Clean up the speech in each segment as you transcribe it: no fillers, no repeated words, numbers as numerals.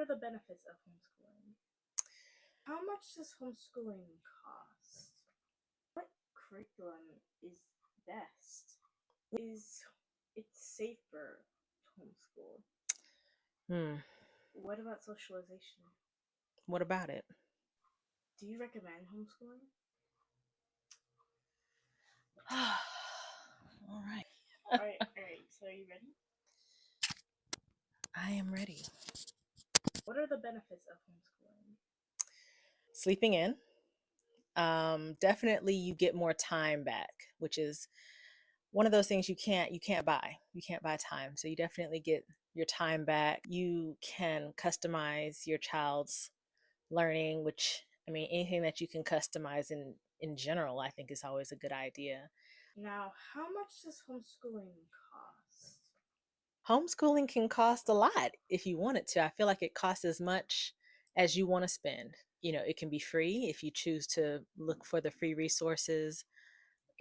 the benefits of homeschooling? How much does homeschooling cost? What curriculum is best? Is it safer to homeschool? Hmm. What about socialization? What about it? Do you recommend homeschooling? All right. Alright, so are you ready? I am ready. What are the benefits of homeschooling? Sleeping in. Definitely you get more time back, which is one of those things you can't buy. You can't buy time. So you definitely get your time back. You can customize your child's learning, which I mean anything that you can customize in general, I think is always a good idea. Now, how much does homeschooling cost? Homeschooling can cost a lot if you want it to. I feel like it costs as much as you want to spend. It can be free if you choose to look for the free resources,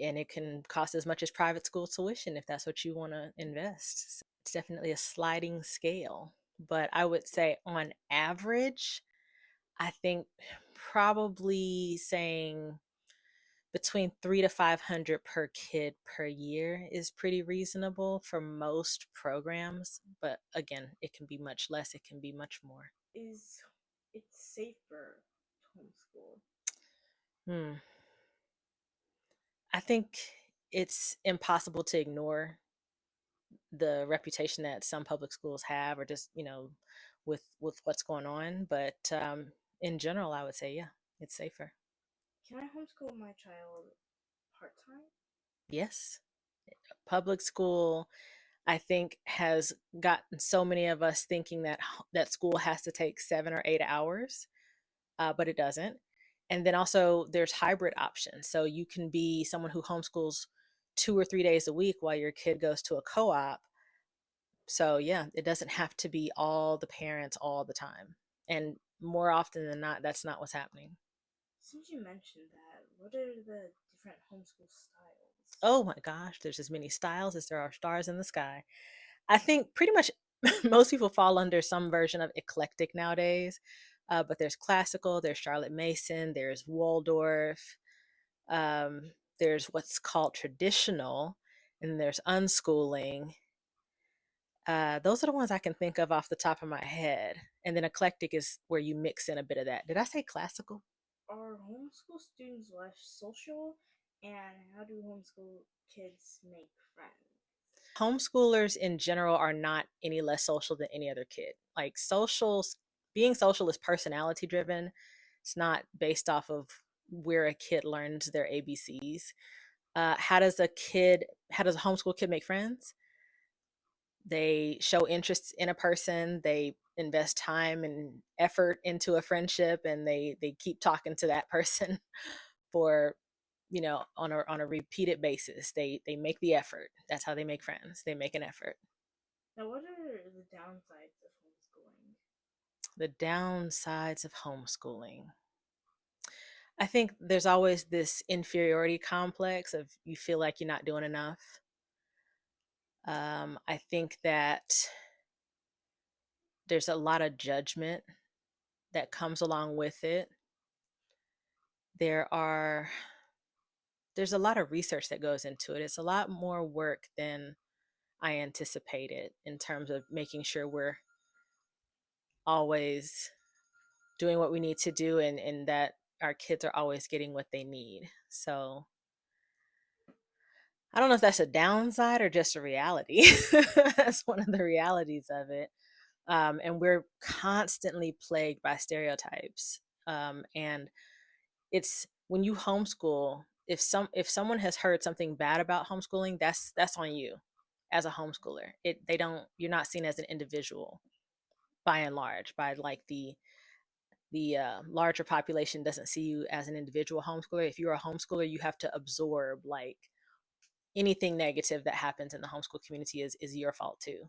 and it can cost as much as private school tuition if that's what you want to invest. So it's definitely a sliding scale. But I would say on average, I think probably saying between 3 to 500 per kid per year is pretty reasonable for most programs. But again, it can be much less, it can be much more. Is it safer to homeschool? Hmm. I think it's impossible to ignore the reputation that some public schools have, or just with what's going on. But in general, I would say yeah, it's safer. Can I homeschool my child part time? Yes, public school I think has gotten so many of us thinking that school has to take 7 or 8 hours, but it doesn't. And then also there's hybrid options. So you can be someone who homeschools 2 or 3 days a week while your kid goes to a co-op. So yeah, it doesn't have to be all the parents all the time. And more often than not, that's not what's happening. Since you mentioned that, what are the different homeschool styles? Oh my gosh, there's as many styles as there are stars in the sky. I think pretty much most people fall under some version of eclectic nowadays. But there's classical, there's Charlotte Mason, there's Waldorf, there's what's called traditional, and there's unschooling. Those are the ones I can think of off the top of my head. And then eclectic is where you mix in a bit of that. Did I say classical? Are homeschool students less social? And how do homeschool kids make friends? Homeschoolers in general are not any less social than any other kid. Like being social is personality driven. It's not based off of where a kid learns their ABCs. How does a homeschool kid make friends? They show interest in a person, they invest time and effort into a friendship, and they keep talking to that person for on a repeated basis. They make the effort. That's how they make friends. They make an effort. Now, what are the downsides of homeschooling? The downsides of homeschooling. I think there's always this inferiority complex of you feel like you're not doing enough. I think that there's a lot of judgment that comes along with it. There are there's a lot of research that goes into it. It's a lot more work than I anticipated in terms of making sure we're always doing what we need to do, and that our kids are always getting what they need. So I don't know if that's a downside or just a reality. That's one of the realities of it. And we're constantly plagued by stereotypes. And it's when you homeschool, if someone has heard something bad about homeschooling, that's on you as a homeschooler. They don't You're not seen as an individual by and large. By like the larger population doesn't see you as an individual homeschooler. If you're a homeschooler, you have to absorb like anything negative that happens in the homeschool community is your fault too,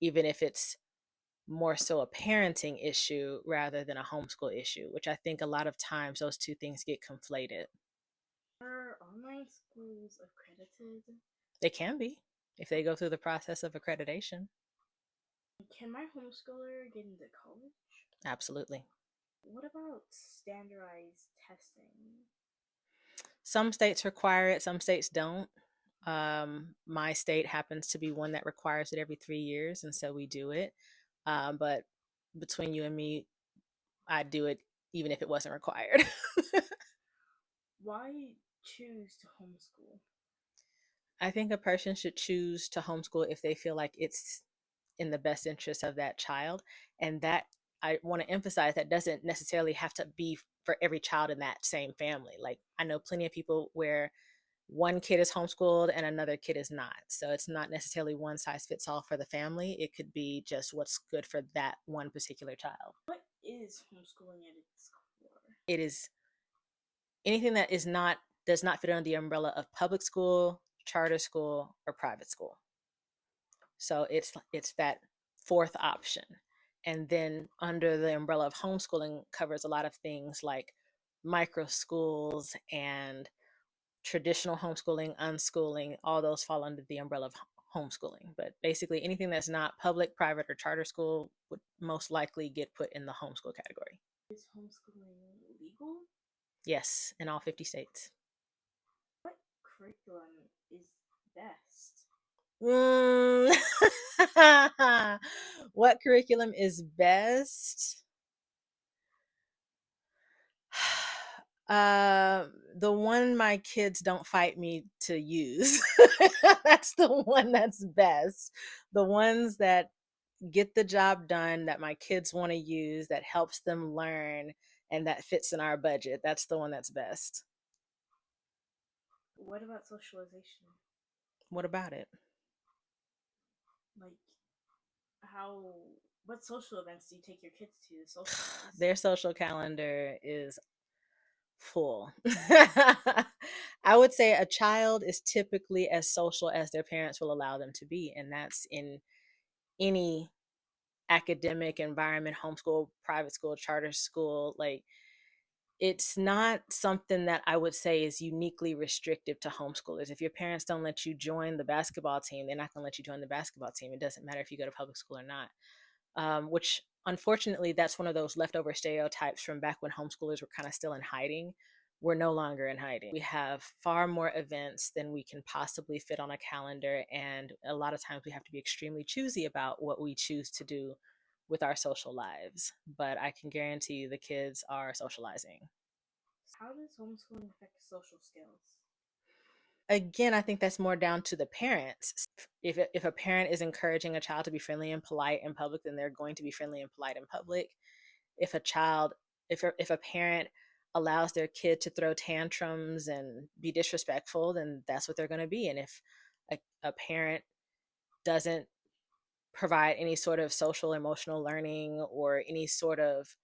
even if it's more so a parenting issue rather than a homeschool issue, which I think a lot of times those two things get conflated. Are online schools accredited? They can be if they go through the process of accreditation. Can my homeschooler get into college? Absolutely. What about standardized testing? Some states require it, some states don't. My state happens to be one that requires it every 3 years, and so we do it. But between you and me, I'd do it even if it wasn't required. Why choose to homeschool? I think a person should choose to homeschool if they feel like it's in the best interest of that child. And that, I want to emphasize, that doesn't necessarily have to be for every child in that same family. Like, I know plenty of people where one kid is homeschooled and another kid is not. So it's not necessarily one size fits all for the family. It could be just what's good for that one particular child. What is homeschooling at its core? It is anything that is not does not fit under the umbrella of public school, charter school, or private school. So it's that fourth option. And then under the umbrella of homeschooling covers a lot of things like micro schools and traditional homeschooling, unschooling, all those fall under the umbrella of homeschooling. But basically, anything that's not public, private, or charter school would most likely get put in the homeschool category. Is homeschooling legal? Yes, in all 50 states. What curriculum is best? Mm. What curriculum is best? The one my kids don't fight me to use. That's the one that's best. The ones that get the job done, that my kids want to use, that helps them learn, and that fits in our budget. That's the one that's best. What about socialization? What about it? Like, how, what social events do you take your kids to socialize? Their social calendar is full. I would say a child is typically as social as their parents will allow them to be, and that's in any academic environment, homeschool, private school, charter school. Like, it's not something that I would say is uniquely restrictive to homeschoolers. If your parents don't let you join the basketball team, they're not going to let you join the basketball team. It doesn't matter if you go to public school or not. Which, unfortunately, that's one of those leftover stereotypes from back when homeschoolers were kind of still in hiding. We're no longer in hiding. We have far more events than we can possibly fit on a calendar, and a lot of times we have to be extremely choosy about what we choose to do with our social lives. But I can guarantee you the kids are socializing. How does homeschooling affect social skills? Again, I think that's more down to the parents. If a parent is encouraging a child to be friendly and polite in public, then they're going to be friendly and polite in public. If a child, if a parent allows their kid to throw tantrums and be disrespectful, then that's what they're going to be. And if a parent doesn't provide any sort of social emotional learning or any sort of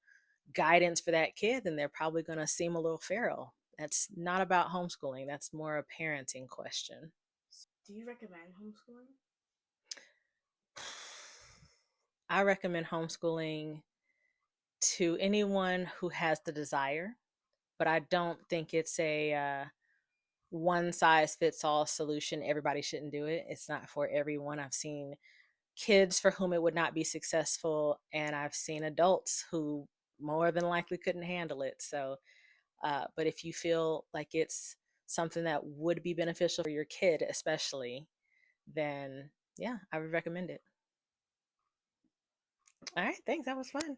guidance for that kid, then they're probably going to seem a little feral. That's not about homeschooling. That's more a parenting question. Do you recommend homeschooling? I recommend homeschooling to anyone who has the desire, but I don't think it's a one size fits all solution. Everybody shouldn't do it. It's not for everyone. I've seen kids for whom it would not be successful, and I've seen adults who more than likely couldn't handle it. So, but if you feel like it's something that would be beneficial for your kid, especially, then yeah, I would recommend it. All right, thanks. That was fun.